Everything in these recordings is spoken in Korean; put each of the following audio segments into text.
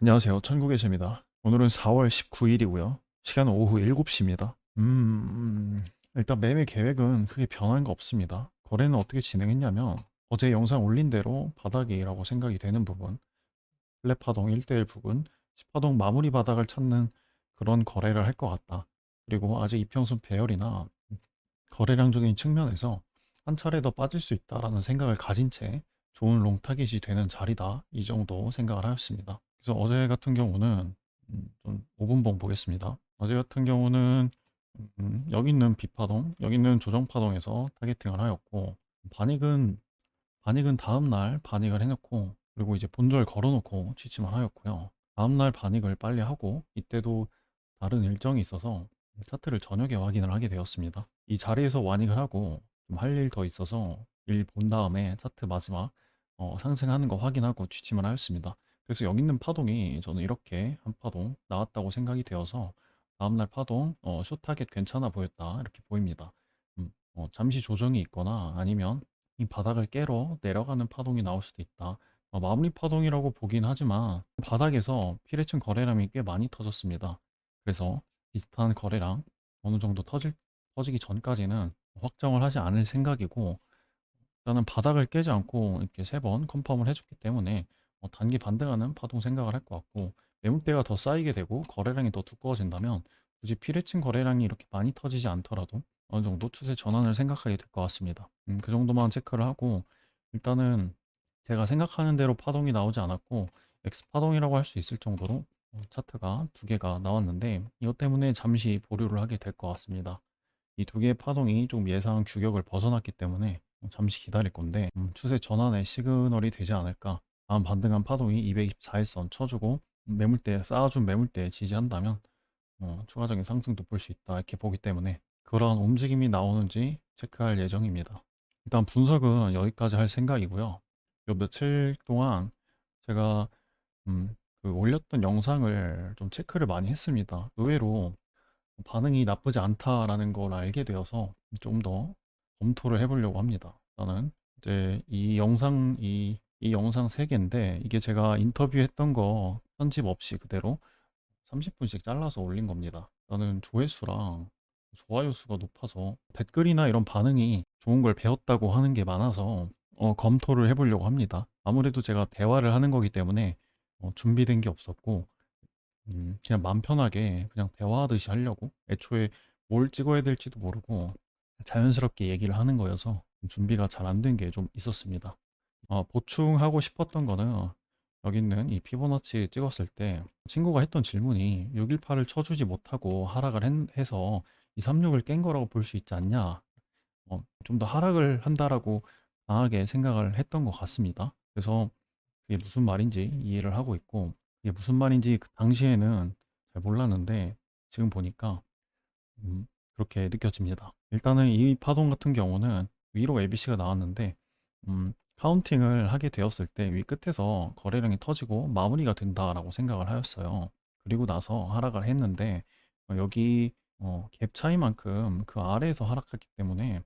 안녕하세요. 천국의 셈입니다. 오늘은 4월 19일이고요. 시간은 오후 7시입니다. 일단 매매 계획은 크게 변한 거 없습니다. 거래는 어떻게 진행했냐면 어제 영상 올린 대로 바닥이라고 생각이 되는 부분, 플랫 파동 1대1 부분, 10파동 마무리 바닥을 찾는 그런 거래를 할 것 같다. 그리고 아직 이평선 배열이나 거래량적인 측면에서 한 차례 더 빠질 수 있다라는 생각을 가진 채 좋은 롱 타깃이 되는 자리다. 이 정도 생각을 하였습니다. 그래서 어제 같은 경우는 좀 5분봉 보겠습니다. 어제 같은 경우는 여기 있는 B파동, 여기 있는 조정파동에서 타겟팅을 하였고 반익은 다음날 반익을 해놓고 그리고 이제 본절 걸어놓고 취침을 하였고요. 다음날 반익을 빨리 하고 이때도 다른 일정이 있어서 차트를 저녁에 확인을 하게 되었습니다. 이 자리에서 완익을 하고 좀 할 일 더 있어서 일 본 다음에 차트 마지막 상승하는 거 확인하고 취침을 하였습니다. 그래서 여기 있는 파동이 저는 이렇게 한 파동 나왔다고 생각이 되어서 다음날 파동 숏 타겟 괜찮아 보였다 이렇게 보입니다. 잠시 조정이 있거나 아니면 이 바닥을 깨러 내려가는 파동이 나올 수도 있다. 마무리 파동이라고 보긴 하지만 바닥에서 피레층 거래량이 꽤 많이 터졌습니다. 그래서 비슷한 거래량 어느 정도 터지기 전까지는 확정을 하지 않을 생각이고 일단은 바닥을 깨지 않고 이렇게 세 번 컨펌을 해줬기 때문에 단기 반등하는 파동 생각을 할 것 같고 매물대가 더 쌓이게 되고 거래량이 더 두꺼워진다면 굳이 피레층 거래량이 이렇게 많이 터지지 않더라도 어느 정도 추세 전환을 생각하게 될 것 같습니다. 그 정도만 체크를 하고 일단은 제가 생각하는 대로 파동이 나오지 않았고 X 파동이라고 할 수 있을 정도로 차트가 두 개가 나왔는데 이것 때문에 잠시 보류를 하게 될 것 같습니다. 이 두 개의 파동이 좀 예상 규격을 벗어났기 때문에 잠시 기다릴 건데 추세 전환의 시그널이 되지 않을까. 다음 반등한 파동이 224일선 쳐주고 매물대 쌓아준 매물대에 지지한다면 추가적인 상승도 볼 수 있다 이렇게 보기 때문에 그러한 움직임이 나오는지 체크할 예정입니다. 일단 분석은 여기까지 할 생각이고요. 요 며칠 동안 제가 그 올렸던 영상을 좀 체크를 많이 했습니다. 의외로 반응이 나쁘지 않다라는 걸 알게 되어서 좀 더 검토를 해보려고 합니다. 저는 이제 이 영상 3개인데 이게 제가 인터뷰했던 거 편집 없이 그대로 30분씩 잘라서 올린 겁니다. 저는 조회수랑 좋아요 수가 높아서 댓글이나 이런 반응이 좋은 걸 배웠다고 하는 게 많아서 검토를 해보려고 합니다. 아무래도 제가 대화를 하는 거기 때문에 준비된 게 없었고 그냥 맘 편하게 그냥 대화하듯이 하려고 애초에 뭘 찍어야 될지도 모르고 자연스럽게 얘기를 하는 거여서 준비가 잘 안 된 게 좀 있었습니다. 보충하고 싶었던 거는 여기 있는 이 피보나치 찍었을 때 친구가 했던 질문이 618을 쳐주지 못하고 하락을 해서 236을 깬 거라고 볼 수 있지 않냐. 좀 더 하락을 한다라고 강하게 생각을 했던 것 같습니다. 그래서 그게 무슨 말인지 이해를 하고 있고 그게 무슨 말인지 그 당시에는 잘 몰랐는데 지금 보니까 그렇게 느껴집니다. 일단은 이 파동 같은 경우는 위로 ABC가 나왔는데 카운팅을 하게 되었을 때 위 끝에서 거래량이 터지고 마무리가 된다라고 생각을 하였어요. 그리고 나서 하락을 했는데 여기 갭 차이만큼 그 아래에서 하락했기 때문에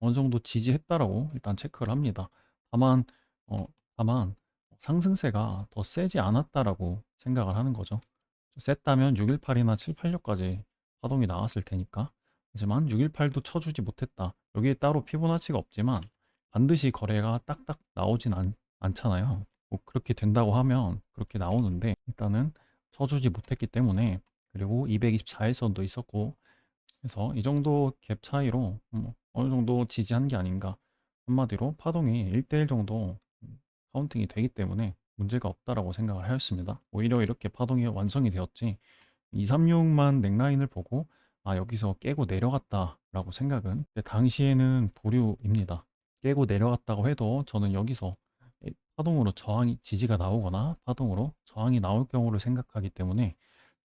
어느 정도 지지했다라고 일단 체크를 합니다. 다만 어, 다만 상승세가 더 세지 않았다라고 생각을 하는 거죠. 셌다면 618이나 786까지 파동이 나왔을 테니까. 하지만 618도 쳐주지 못했다. 여기에 따로 피보나치가 없지만 반드시 거래가 딱딱 나오진 않잖아요. 뭐 그렇게 된다고 하면 그렇게 나오는데 일단은 쳐주지 못했기 때문에 그리고 224일선도 있었고 그래서 이 정도 갭 차이로 어느 정도 지지한 게 아닌가. 한마디로 파동이 1대1 정도 카운팅이 되기 때문에 문제가 없다라고 생각을 하였습니다. 오히려 이렇게 파동이 완성이 되었지 236만 넥라인을 보고 여기서 깨고 내려갔다라고 생각은 근데 당시에는 보류입니다. 깨고 내려갔다고 해도 저는 여기서 파동으로 저항이 지지가 나오거나 파동으로 저항이 나올 경우를 생각하기 때문에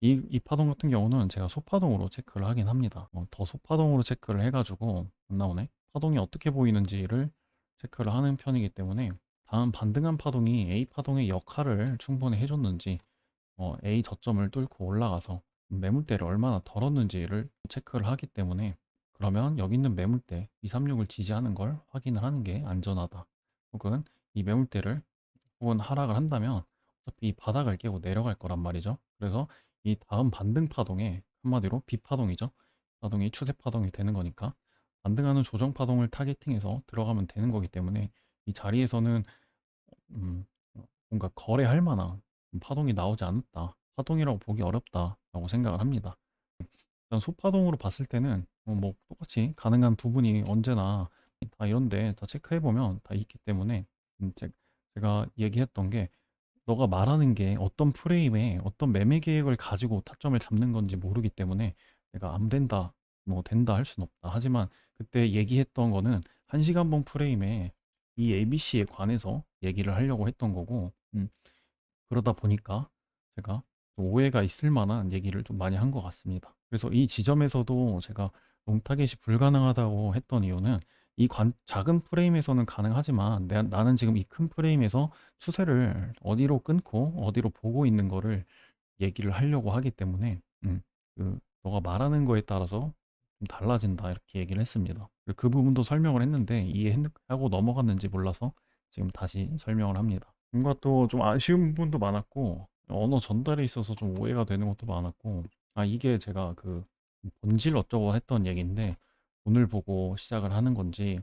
이 파동 같은 경우는 제가 소파동으로 체크를 하긴 합니다. 더 소파동으로 체크를 해가지고 안 나오네. 파동이 어떻게 보이는지를 체크를 하는 편이기 때문에 다음 반등한 파동이 A 파동의 역할을 충분히 해줬는지 A 저점을 뚫고 올라가서 매물대를 얼마나 덜었는지를 체크를 하기 때문에 그러면 여기 있는 매물대 236을 지지하는 걸 확인을 하는 게 안전하다. 혹은 이 매물대를 혹은 하락을 한다면 어차피 이 바닥을 깨고 내려갈 거란 말이죠. 그래서 이 다음 반등 파동에 한마디로 B 파동이죠. 파동이 추세 파동이 되는 거니까 반등하는 조정 파동을 타겟팅해서 들어가면 되는 거기 때문에 이 자리에서는 음, 뭔가 거래할 만한 파동이 나오지 않았다. 파동이라고 보기 어렵다라고 생각을 합니다. 일단 소파동으로 봤을 때는 뭐 똑같이 가능한 부분이 언제나 다 이런데 다 체크해 보면 다 있기 때문에 제가 얘기했던 게 너가 말하는 게 어떤 프레임에 어떤 매매 계획을 가지고 타점을 잡는 건지 모르기 때문에 내가 안 된다, 뭐 된다 할 수는 없다. 하지만 그때 얘기했던 거는 1시간봉 프레임에 이 ABC에 관해서 얘기를 하려고 했던 거고, 그러다 보니까 제가 좀 오해가 있을 만한 얘기를 좀 많이 한 것 같습니다. 그래서 이 지점에서도 제가 롱타겟이 불가능하다고 했던 이유는 작은 프레임에서는 가능하지만 나는 지금 이 큰 프레임에서 추세를 어디로 끊고 어디로 보고 있는 거를 얘기를 하려고 하기 때문에 너가 말하는 거에 따라서 좀 달라진다 이렇게 얘기를 했습니다. 그 부분도 설명을 했는데 이해하고 넘어갔는지 몰라서 지금 다시 설명을 합니다. 뭔가 또 좀 아쉬운 부분도 많았고 언어 전달에 있어서 좀 오해가 되는 것도 많았고 이게 제가 그 본질 어쩌고 했던 얘기인데 돈을 보고 시작을 하는 건지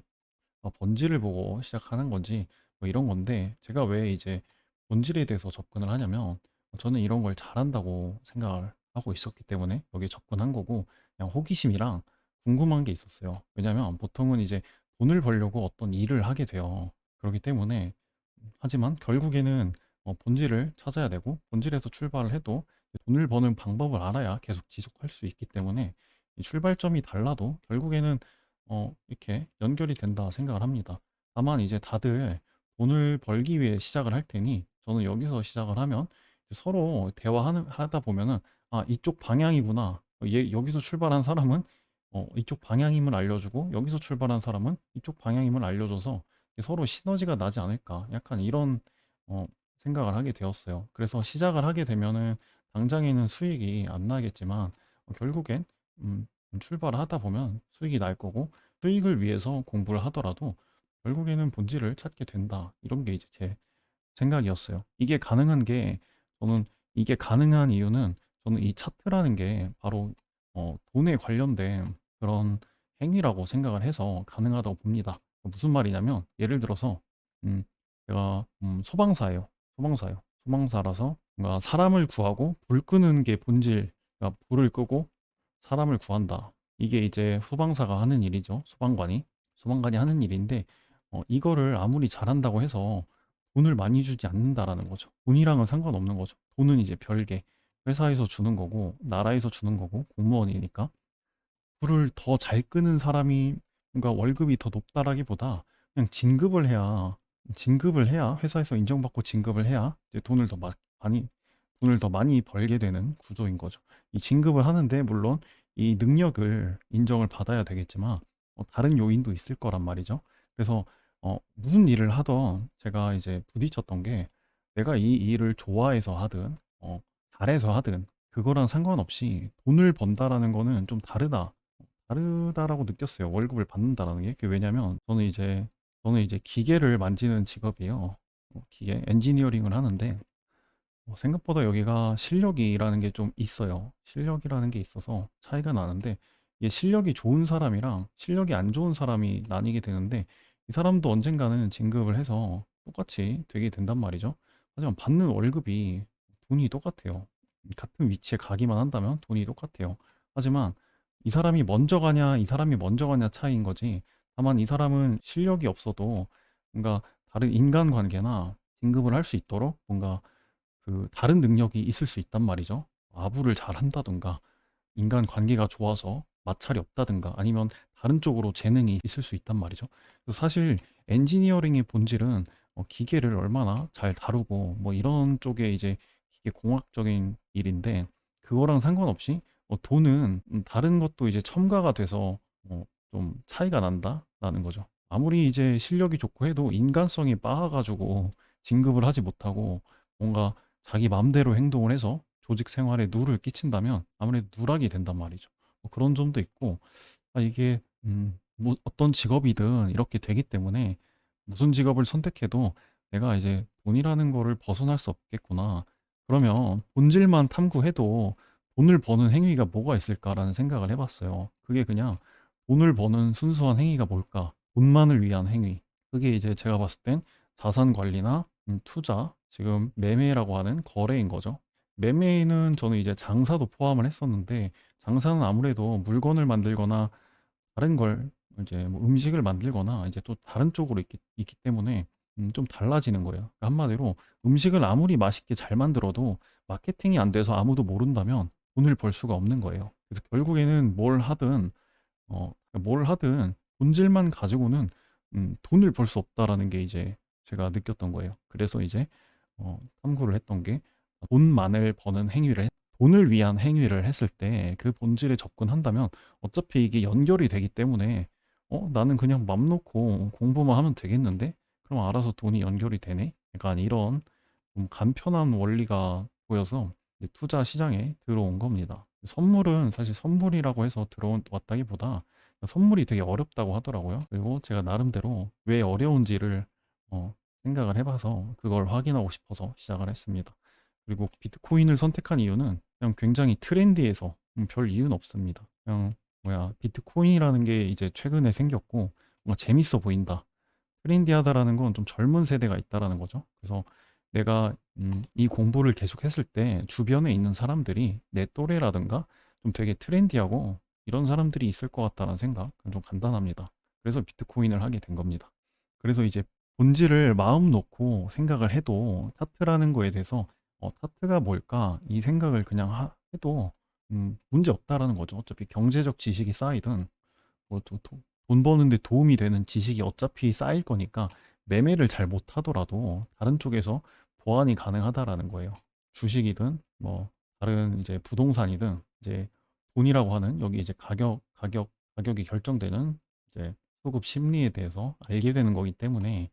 본질을 보고 시작하는 건지 뭐 이런 건데 제가 왜 이제 본질에 대해서 접근을 하냐면 저는 이런 걸 잘한다고 생각을 하고 있었기 때문에 여기에 접근한 거고 그냥 호기심이랑 궁금한 게 있었어요. 왜냐면 보통은 이제 돈을 벌려고 어떤 일을 하게 돼요. 그렇기 때문에 하지만 결국에는 본질을 찾아야 되고 본질에서 출발을 해도 돈을 버는 방법을 알아야 계속 지속할 수 있기 때문에 이 출발점이 달라도 결국에는 이렇게 연결이 된다 생각을 합니다. 다만 이제 다들 돈을 벌기 위해 시작을 할 테니 저는 여기서 시작을 하면 서로 하다 보면은 이쪽 방향이구나. 여기서 출발한 사람은 이쪽 방향임을 알려주고 여기서 출발한 사람은 이쪽 방향임을 알려줘서 서로 시너지가 나지 않을까. 약간 이런 어, 생각을 하게 되었어요. 그래서 시작을 하게 되면은 당장에는 수익이 안 나겠지만 결국엔 출발을 하다 보면 수익이 날 거고 수익을 위해서 공부를 하더라도 결국에는 본질을 찾게 된다. 이런 게 이제 제 생각이었어요. 저는 이게 가능한 이유는 저는 이 차트라는 게 바로 돈에 관련된 그런 행위라고 생각을 해서 가능하다고 봅니다. 무슨 말이냐면 예를 들어서 음, 제가 소방사예요. 소방사예요. 소방사라서 뭔가 사람을 구하고 불 끄는 게 본질, 그러니까 불을 끄고 사람을 구한다. 이게 이제 소방사가 하는 일이죠. 소방관이 하는 일인데 이거를 아무리 잘한다고 해서 돈을 많이 주지 않는다라는 거죠. 돈이랑은 상관없는 거죠. 돈은 이제 별개. 회사에서 주는 거고, 나라에서 주는 거고, 공무원이니까. 불을 더 잘 끄는 사람이 뭔가 월급이 더 높다라기보다 그냥 진급을 해야 회사에서 인정받고 진급을 해야 이제 많이 돈을 더 많이 벌게 되는 구조인 거죠. 이 진급을 하는데 물론 이 능력을 인정을 받아야 되겠지만 다른 요인도 있을 거란 말이죠. 그래서 무슨 일을 하던 제가 이제 부딪혔던 게 내가 이 일을 좋아해서 하든 잘해서 하든 그거랑 상관없이 돈을 번다라는 거는 좀 다르다라고 느꼈어요. 월급을 받는다라는 게. 그게 왜냐면 저는 이제 기계를 만지는 직업이에요. 기계 엔지니어링을 하는데 생각보다 여기가 실력이라는 게 좀 있어요. 실력이라는 게 있어서 차이가 나는데 이게 실력이 좋은 사람이랑 실력이 안 좋은 사람이 나뉘게 되는데 이 사람도 언젠가는 진급을 해서 똑같이 되게 된단 말이죠. 하지만 받는 월급이 돈이 똑같아요. 같은 위치에 가기만 한다면 돈이 똑같아요. 하지만 이 사람이 먼저 가냐 차이인 거지. 다만 이 사람은 실력이 없어도 뭔가 다른 인간관계나 진급을 할 수 있도록 뭔가 그 다른 능력이 있을 수 있단 말이죠. 아부를 잘한다든가 인간관계가 좋아서 마찰이 없다든가 아니면 다른 쪽으로 재능이 있을 수 있단 말이죠. 그래서 사실 엔지니어링의 본질은 기계를 얼마나 잘 다루고 뭐 이런 쪽에 이제 기계 공학적인 일인데 그거랑 상관없이 돈은 다른 것도 이제 첨가가 돼서 좀 차이가 난다라는 거죠. 아무리 이제 실력이 좋고 해도 인간성이 빠아가지고 진급을 하지 못하고 뭔가 자기 마음대로 행동을 해서 조직 생활에 누를 끼친다면 아무래도 누락이 된단 말이죠. 뭐 그런 점도 있고 이게 뭐 어떤 직업이든 이렇게 되기 때문에 무슨 직업을 선택해도 내가 이제 돈이라는 거를 벗어날 수 없겠구나. 그러면 본질만 탐구해도 돈을 버는 행위가 뭐가 있을까라는 생각을 해봤어요. 그게 그냥 돈을 버는 순수한 행위가 뭘까? 돈만을 위한 행위. 그게 이제 제가 봤을 땐 자산 관리나 투자, 지금 매매라고 하는 거래인 거죠. 매매는 저는 이제 장사도 포함을 했었는데, 장사는 아무래도 물건을 만들거나 다른 걸 이제 뭐 음식을 만들거나 이제 또 다른 쪽으로 있기 때문에 좀 달라지는 거예요. 그러니까 한마디로 음식을 아무리 맛있게 잘 만들어도 마케팅이 안 돼서 아무도 모른다면 돈을 벌 수가 없는 거예요. 그래서 결국에는 뭘 하든 본질만 가지고는 돈을 벌 수 없다라는 게 이제 제가 느꼈던 거예요. 그래서 이제 탐구를 했던 게 돈만을 버는 돈을 위한 행위를 했을 때 그 본질에 접근한다면 어차피 이게 연결이 되기 때문에 나는 그냥 맘 놓고 공부만 하면 되겠는데? 그럼 알아서 돈이 연결이 되네? 약간 이런 좀 간편한 원리가 보여서 이제 투자 시장에 들어온 겁니다. 선물은 사실 선물이라고 해서 들어왔다기보다 선물이 되게 어렵다고 하더라고요. 그리고 제가 나름대로 왜 어려운지를 생각을 해봐서 그걸 확인하고 싶어서 시작을 했습니다. 그리고 비트코인을 선택한 이유는 그냥 굉장히 트렌디해서 별 이유는 없습니다. 그냥 비트코인이라는 게 이제 최근에 생겼고 뭔가 재밌어 보인다. 트렌디하다라는 건 좀 젊은 세대가 있다라는 거죠. 그래서 내가 이 공부를 계속했을 때 주변에 있는 사람들이 내 또래라든가 좀 되게 트렌디하고 이런 사람들이 있을 것 같다는 생각, 좀 간단합니다. 그래서 비트코인을 하게 된 겁니다. 그래서 이제 본질을 마음 놓고 생각을 해도 차트라는 거에 대해서 차트가 뭘까? 이 생각을 그냥 해도 문제 없다라는 거죠. 어차피 경제적 지식이 쌓이든 돈 버는데 도움이 되는 지식이 어차피 쌓일 거니까 매매를 잘 못하더라도 다른 쪽에서 보완이 가능하다라는 거예요. 주식이든 뭐 다른 이제 부동산이든 이제 돈이라고 하는 여기 이제 가격이 결정되는 이제 수급 심리에 대해서 알게 되는 거기 때문에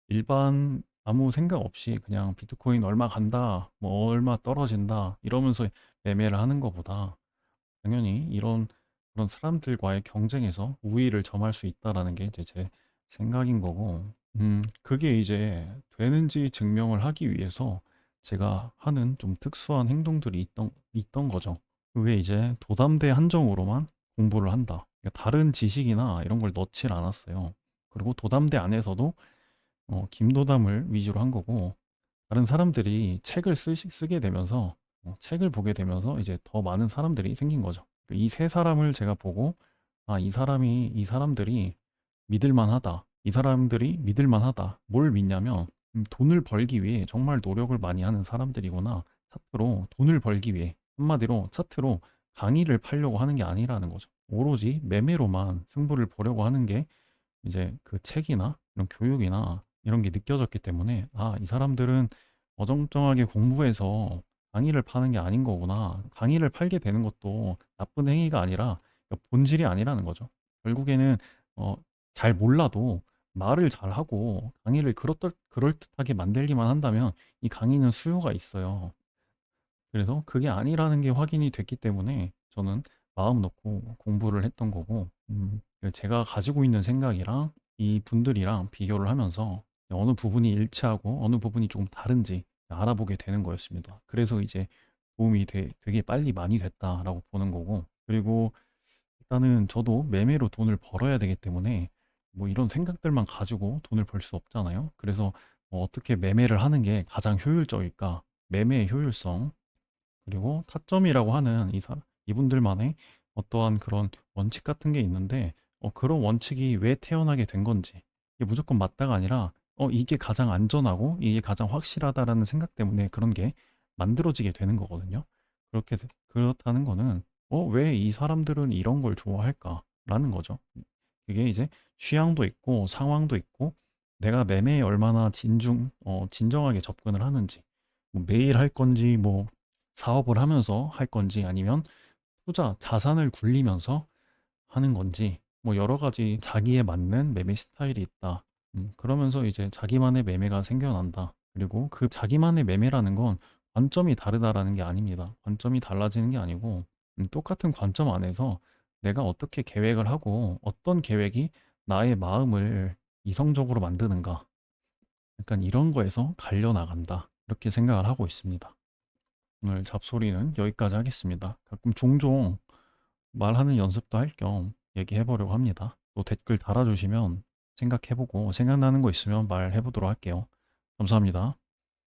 일반 아무 생각 없이 그냥 비트코인 얼마 간다, 뭐 얼마 떨어진다 이러면서 매매를 하는 것보다 당연히 그런 사람들과의 경쟁에서 우위를 점할 수 있다라는 게 이제 제 생각인 거고, 그게 이제 되는지 증명을 하기 위해서 제가 하는 좀 특수한 행동들이 있던 거죠. 그게 이제 도담대 한정으로만 공부를 한다. 그러니까 다른 지식이나 이런 걸 넣질 않았어요. 그리고 도담대 안에서도 김도담을 위주로 한 거고, 다른 사람들이 쓰게 되면서 책을 보게 되면서 이제 더 많은 사람들이 생긴 거죠. 이 세 사람을 제가 보고 이 사람들이 믿을 만하다. 이 사람들이 믿을 만하다. 뭘 믿냐면 돈을 벌기 위해 정말 노력을 많이 하는 사람들이구나. 차트로 돈을 벌기 위해 한마디로 차트로 강의를 팔려고 하는 게 아니라는 거죠. 오로지 매매로만 승부를 보려고 하는 게 이제 그 책이나 이런 교육이나 이런 게 느껴졌기 때문에 이 사람들은 어정쩡하게 공부해서 강의를 파는 게 아닌 거구나. 강의를 팔게 되는 것도 나쁜 행위가 아니라 그러니까 본질이 아니라는 거죠. 결국에는 어, 잘 몰라도 말을 잘하고 강의를 그럴듯하게 만들기만 한다면 이 강의는 수요가 있어요. 그래서 그게 아니라는 게 확인이 됐기 때문에 저는 마음 놓고 공부를 했던 거고, 제가 가지고 있는 생각이랑 이 분들이랑 비교를 하면서 어느 부분이 일치하고 어느 부분이 조금 다른지 알아보게 되는 거였습니다. 그래서 이제 되게 빨리 많이 됐다라고 보는 거고, 그리고 일단은 저도 매매로 돈을 벌어야 되기 때문에 뭐 이런 생각들만 가지고 돈을 벌 수 없잖아요. 그래서 어떻게 매매를 하는 게 가장 효율적일까? 매매의 효율성, 그리고 타점이라고 하는 이분들만의 어떠한 그런 원칙 같은 게 있는데, 그런 원칙이 왜 태어나게 된 건지, 이게 무조건 맞다가 아니라, 이게 가장 안전하고, 이게 가장 확실하다라는 생각 때문에 그런 게 만들어지게 되는 거거든요. 그렇다는 거는, 왜 이 사람들은 이런 걸 좋아할까라는 거죠. 그게 이제 취향도 있고, 상황도 있고, 내가 매매에 얼마나 진정하게 접근을 하는지, 뭐 매일 할 건지, 뭐 사업을 하면서 할 건지 아니면 자산을 굴리면서 하는 건지 뭐 여러 가지 자기에 맞는 매매 스타일이 있다. 그러면서 이제 자기만의 매매가 생겨난다. 그리고 그 자기만의 매매라는 건 관점이 다르다라는 게 아닙니다. 관점이 달라지는 게 아니고 똑같은 관점 안에서 내가 어떻게 계획을 하고 어떤 계획이 나의 마음을 이성적으로 만드는가. 약간 이런 거에서 갈려 나간다. 이렇게 생각을 하고 있습니다. 오늘 잡소리는 여기까지 하겠습니다. 가끔 종종 말하는 연습도 할 겸 얘기해 보려고 합니다. 또 댓글 달아주시면 생각해 보고 생각나는 거 있으면 말해 보도록 할게요. 감사합니다.